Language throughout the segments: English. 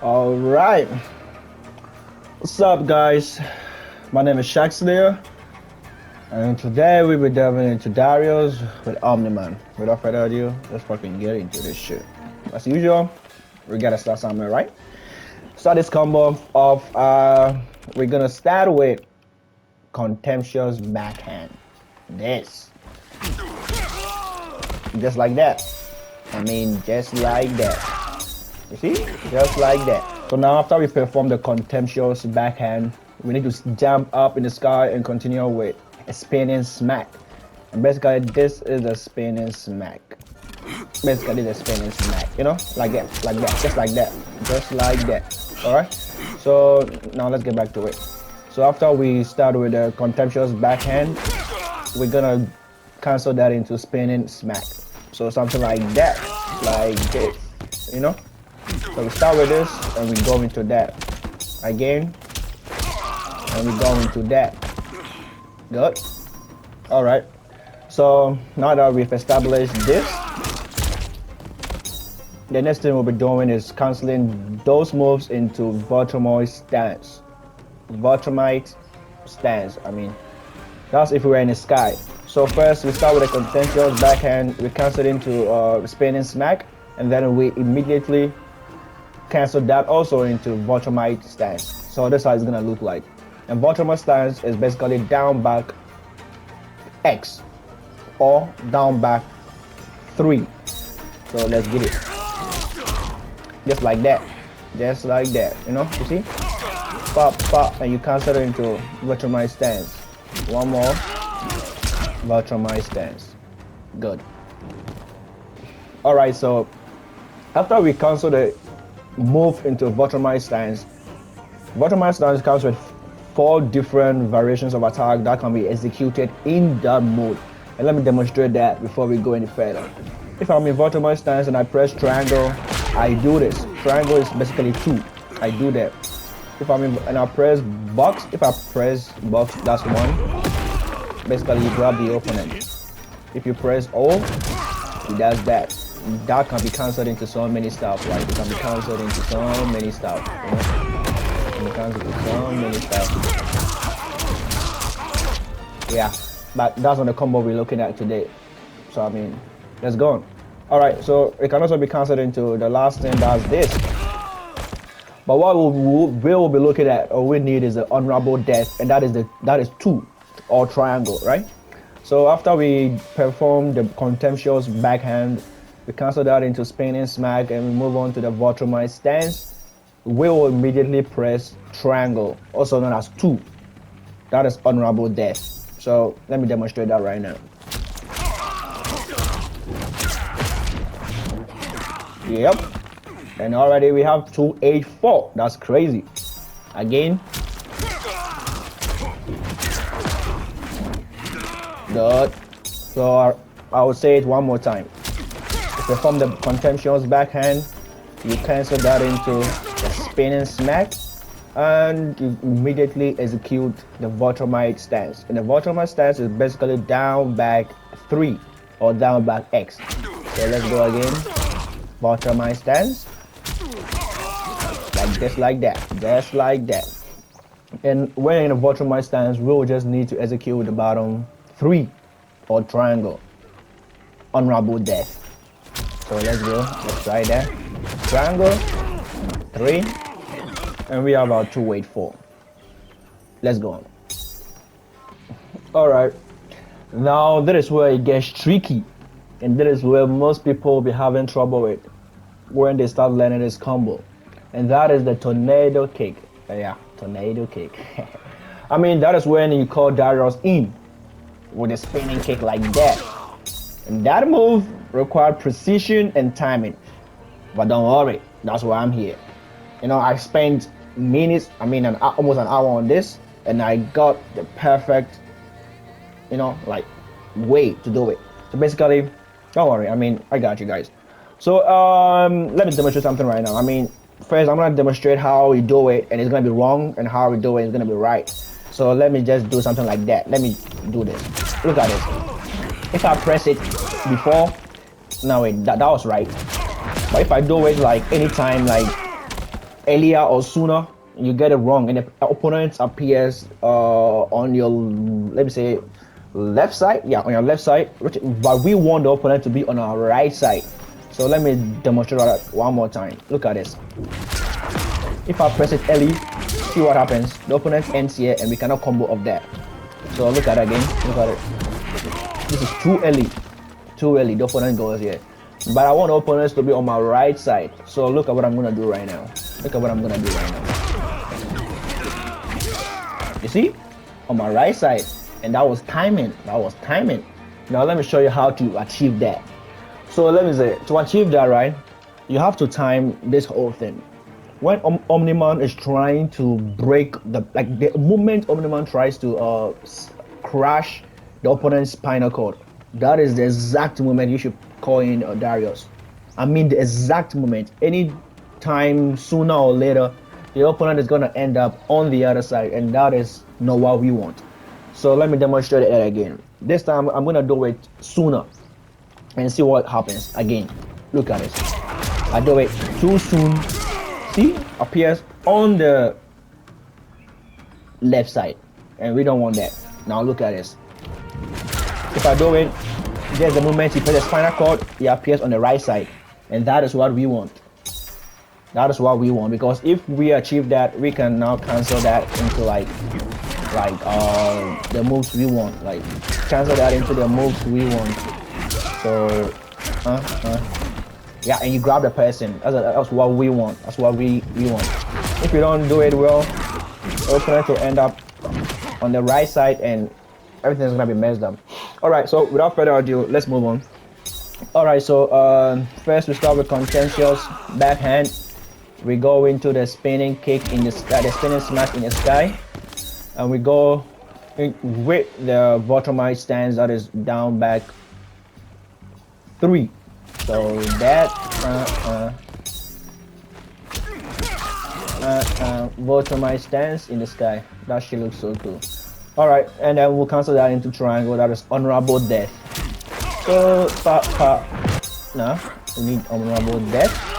All right. What's up, guys? My name is Shaxlayer, and today we'll be delving into Darius with OMNI MAN. Without further ado, let's fucking get into this shit. As usual, we gotta start somewhere, right? Start this combo off. We're gonna start with contemptuous backhand. This, just like that. I mean, just like that. You see? Just like that. So now after we perform the contemptuous backhand, we need to jump up in the sky and continue with a spinning smack. And basically this is a spinning smack. Basically the spinning smack, you know? Like that, just like that. Just like that. Alright? So now let's get back to it. So after we start with the contemptuous backhand, we're gonna cancel that into spinning smack. So something like that. Like this. You know? So we start with this and we go into that again, and we go into that. Good. All right. So now that we've established this, the next thing we'll be doing is canceling those moves into Vomite stance. Vomite stance. I mean, that's if we were in the sky. So first we start with a contemptuous backhand. We cancel it into spinning smack, and then we immediately cancel that also into Vomite stance. So that's how it's gonna look like. And Vomite stance is basically down back X or down back 3. So let's get it. Just like that. Just like that. You know, you see? Pop, pop, and you cancel it into Vomite stance. One more. Vomite stance. Good. Alright, so after we cancel the move into Vomite stance. Vomite stance comes with 4 different variations of attack that can be executed in that mode. And let me demonstrate that before we go any further. If I'm in Vomite stance and I press triangle, I do this. Triangle is basically 2. I do that. If I'm in and I press box, if I press box, that's 1. Basically, you grab the opponent. If you press O, it does that. That can be cancelled into so many stuff, right? It can be cancelled into so many stuff, you know? It can be cancelled into so many stuff. Yeah, but that's on the combo we're looking at today. So I mean, let's go on. Alright, so it can also be cancelled into the last thing, that's this. But what we'll be looking at, or we need, is the honorable death, and that is 2 or triangle, right? So after we perform the contemptuous backhand, we cancel that into spinning smack, and we move on to the Vomite stance. We will immediately press triangle, also known as 2. That is honorable death. So let me demonstrate that right now. Yep. And already we have 284. That's crazy. Again. Good. So I will say it one more time. Perform the contemptuous backhand, you cancel that into the spinning smack, and you immediately execute the Vomite stance. And the Vomite stance is basically down back 3 or down back X. So let's go again. Vomite stance. Like just like that. Just like that. And when in a Vomite stance, we'll just need to execute the bottom 3 or triangle. Honorable death. So let's go, let's try that. Triangle, 3, and we have our 284. Let's go on. Alright, now that is where it gets tricky, and that is where most people will be having trouble with when they start learning this combo. And that is the tornado kick. Yeah, tornado kick. I mean, that is when you call Darius in with a spinning kick like that. And that move required precision and timing. But don't worry, that's why I'm here. You know, I spent minutes, almost an hour on this, and I got the perfect, you know, like way to do it. So basically, don't worry, I got you guys. So let me demonstrate something right now. First I'm gonna demonstrate how you do it, and it's gonna be wrong, and how we do it is gonna be right. So let me just do something like that. Let me do this. Look at this. If I press it before, no wait, that was right. But if I do it like anytime, like earlier or sooner, you get it wrong, and the opponent appears on your, let me say, left side. Yeah, on your left side, but we want the opponent to be on our right side. So let me demonstrate that one more time. Look at this. If I press it early, see what happens. The opponent ends here and we cannot combo off that. So look at it again. Look at it. This is too early. Too early. The opponent goes here. But I want the opponents to be on my right side. So look at what I'm gonna do right now. Look at what I'm gonna do right now. You see? On my right side. And that was timing. That was timing. Now let me show you how to achieve that. So let me say, to achieve that, right, you have to time this whole thing. When OMNIMAN is trying to break the moment OMNIMAN tries to crash the opponent's spinal cord, that is the exact moment you should call in DARRIUS. I mean the exact moment. Any time sooner or later, the opponent is gonna end up on the other side, and that is not what we want. So let me demonstrate it again. This time I'm gonna do it sooner and see what happens again. Look at it. I do it too soon. See, appears on the left side, and we don't want that. Now look at this. If I do it, there's the moment he plays the spinal cord, he appears on the right side, and that is what we want. That is what we want, because if we achieve that, we can now cancel that into like the moves we want. Like cancel that into the moves we want. So yeah, and you grab the person. That's what we want. That's what we want. If you don't do it well, the opponent will end up on the right side and everything's gonna be messed up. Alright, so without further ado, let's move on. Alright, so first we start with contentious backhand. We go into the spinning kick in the sky, the spinning smash in the sky, and we go with the Vomite stance, that is down back 3. So that Vomite stance in the sky. That shit looks so cool. Alright, and then we'll cancel that into triangle, that is honorable death. So no, we need honorable death.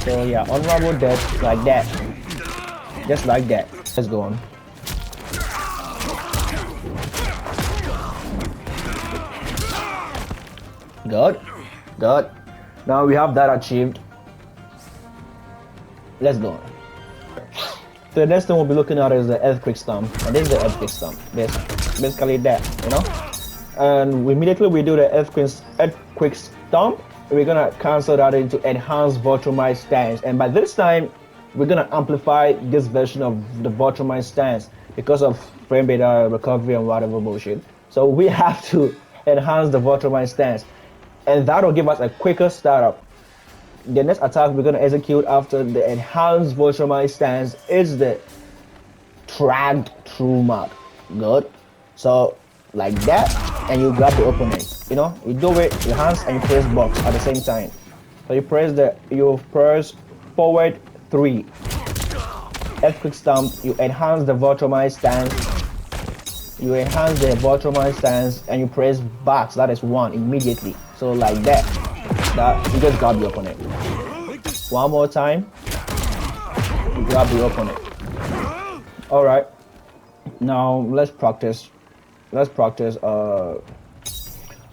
So yeah, honorable death like that. Just like that. Let's go on. Good. Good. Now we have that achieved. Let's go on. So the next thing we'll be looking at is the earthquake stomp, and this is the earthquake stomp. Basically that, you know. And immediately we do the earthquake stomp, we're gonna cancel that into enhanced Vomite stance, and by this time we're gonna amplify this version of the Vomite stance because of frame beta recovery and whatever bullshit. So we have to enhance the Vomite stance, and that'll give us a quicker startup. The next attack we're gonna execute after the enhanced Vomite stance is the dragged through mud. Good. So like that, and you grab the opponent. You know, you do it, your hands and you press box at the same time. So you press forward 3. Earthquake stomp, you enhance the Vomite stance. You enhance the Vomite stance and you press back, so that is 1 immediately. So like that. You just grab the opponent. One more time. You grab the opponent. Alright. Now let's practice.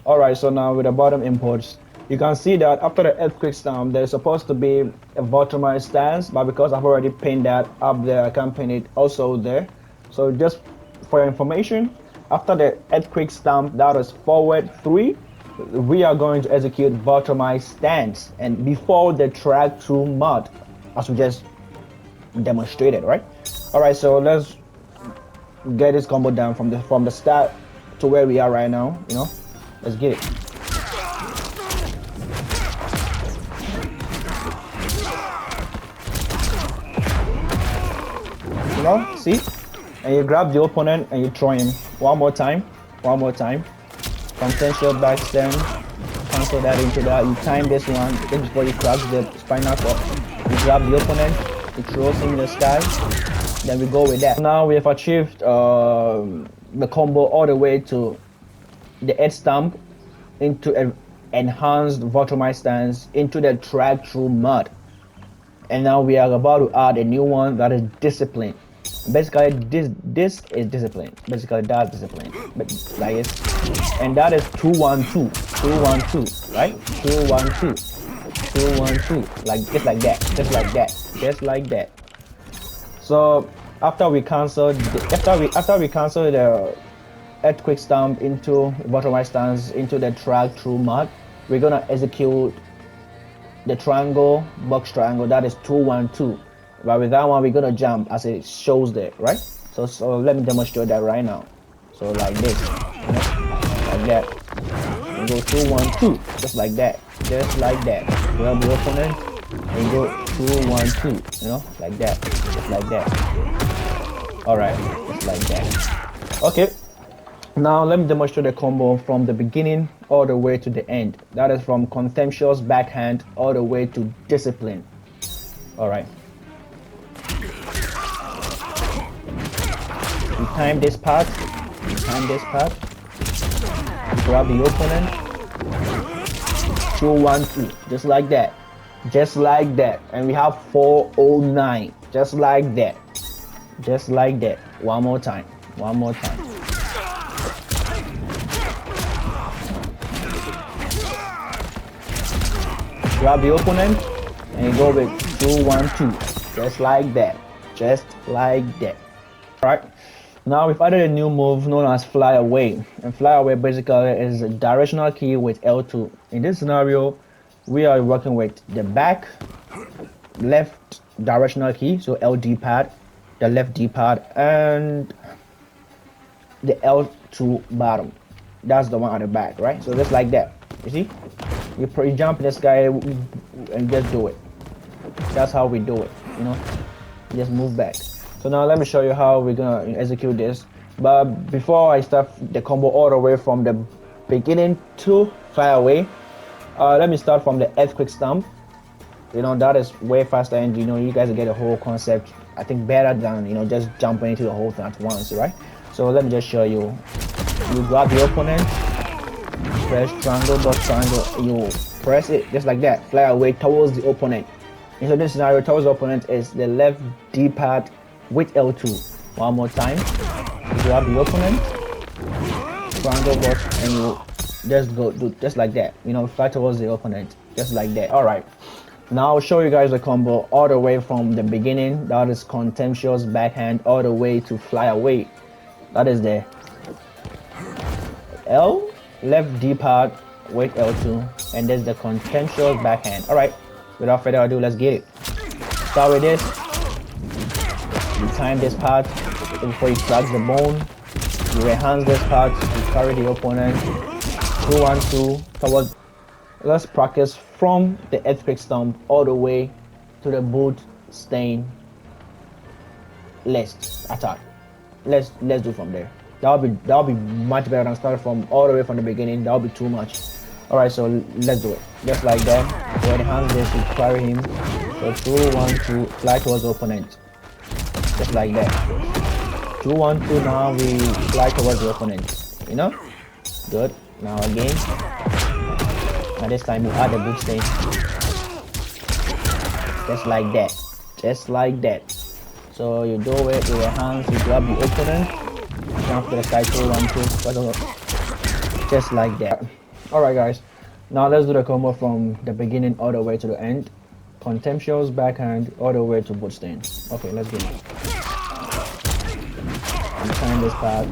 Alright, so now with the bottom imports, you can see that after the earthquake stomp, there's supposed to be a Vomite stance, but because I've already pinned that up there, I can pin it also there. So just for your information, after the earthquake stomp, that is forward 3, we are going to execute Vomite stance, and before the drag through mud, as we just demonstrated, right? Alright, so let's get this combo down from the start to where we are right now, you know. Let's get it. You know, see? And you grab the opponent and you throw him. One more time. Contentious backstand. Cancel that into that. You time this one just before you crack the spinal cord. You grab the opponent, you throw him in the sky. Then we go with that. Now we have achieved the combo all the way to the edge stamp, into an enhanced Vomite stance, into the drag through mud. And now we are about to add a new one, that is discipline. Basically this is discipline. Basically that's discipline, but like it's, and that is 212, 212, right? 212, 212, like just like that, just like that, just like that. So after we cancel the earthquake stamp into bottom right stance into the track through mud, we're gonna execute the triangle, box triangle, that is 212. But with that one, we're gonna jump as it shows there, right? So let me demonstrate that right now. So like this, you know, like that. And go 212, just like that, just like that. Grab the opponent and go 212, you know, like that, just like that. All right, just like that. Okay. Now let me demonstrate the combo from the beginning all the way to the end. That is from contemptuous backhand all the way to discipline. All right. You time this part. You time this part. You grab the opponent. 212. Just like that. Just like that. And we have 409. Just like that. Just like that. One more time. One more time. Grab the opponent and you go with 212, just like that, just like that. All right, now we've added a new move known as fly away, and fly away basically is a directional key with L2. In this scenario, we are working with the back left directional key, so LD pad, the left D pad, and the L2 bottom. That's the one at the back, right? So just like that, you see? You jump this guy and just do it. That's how we do it, you know, just move back. So now let me show you how we're gonna execute this. But before I start the combo all the way from the beginning to fly away, let me start from the earthquake stamp. You know, that is way faster, and you know, you guys get the whole concept, I think, better than, you know, just jumping into the whole thing at once, right? So let me just show you. You grab the opponent, press triangle, dot triangle, you press it just like that, fly away towards the opponent. In so this scenario, towards the opponent is the left D-pad with L2. One more time, you grab the opponent, triangle box, and you just go do just like that, you know, fly towards the opponent, just like that. All right, now I'll show you guys the combo all the way from the beginning. That is contemptuous backhand all the way to fly away. That is the L, left D-pad with L2, and there's the contemptuous backhand. All right, without further ado, let's get it. Start with this. You time this part before you strike the bone. You enhance this part. You carry the opponent 212 towards. Let's practice from the earthquake stomp all the way to the boot stain list attack. Let's do from there. That'll be much better than starting from all the way from the beginning. That'll be too much. All right, so let's do it just like that. So enhance this, you carry him. So 212, fly towards the opponent, just like that. 212. Now we fly towards the opponent. You know, good. Now again. Now this time we add the boot stain, just like that, just like that. So you do it with your hands. You grab the opponent. Jump to the side, 212, just like that. All right, guys. Now let's do the combo from the beginning all the way to the end. Contemptuous backhand all the way to boot stain. Okay, let's get it. You time this part.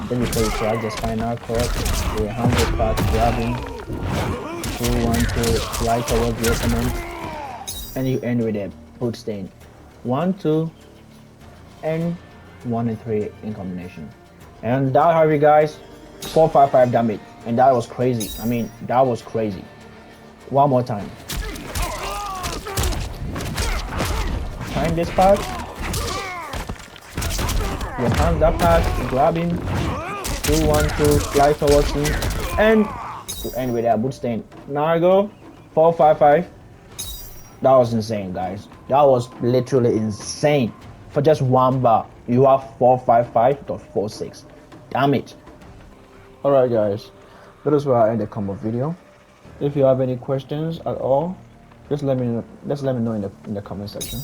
Then before you try, just find out correct. You hand this part, grabbing 212, fly towards the opponent, and you end with a boot stain. 1, 2, and 1 and 3 in combination. And that have you guys 455 damage, and that was crazy. I mean, that was crazy. One more time. Time this part. You enhance that part, grab him, 212, fly towards him, and to end with that boot stain. Now I go 455. That was insane, guys. That was literally insane. For just one bar, you have 455.46 damage. Alright, guys, that is where I end the combo video. If you have any questions at all, Just let me know in the comment section.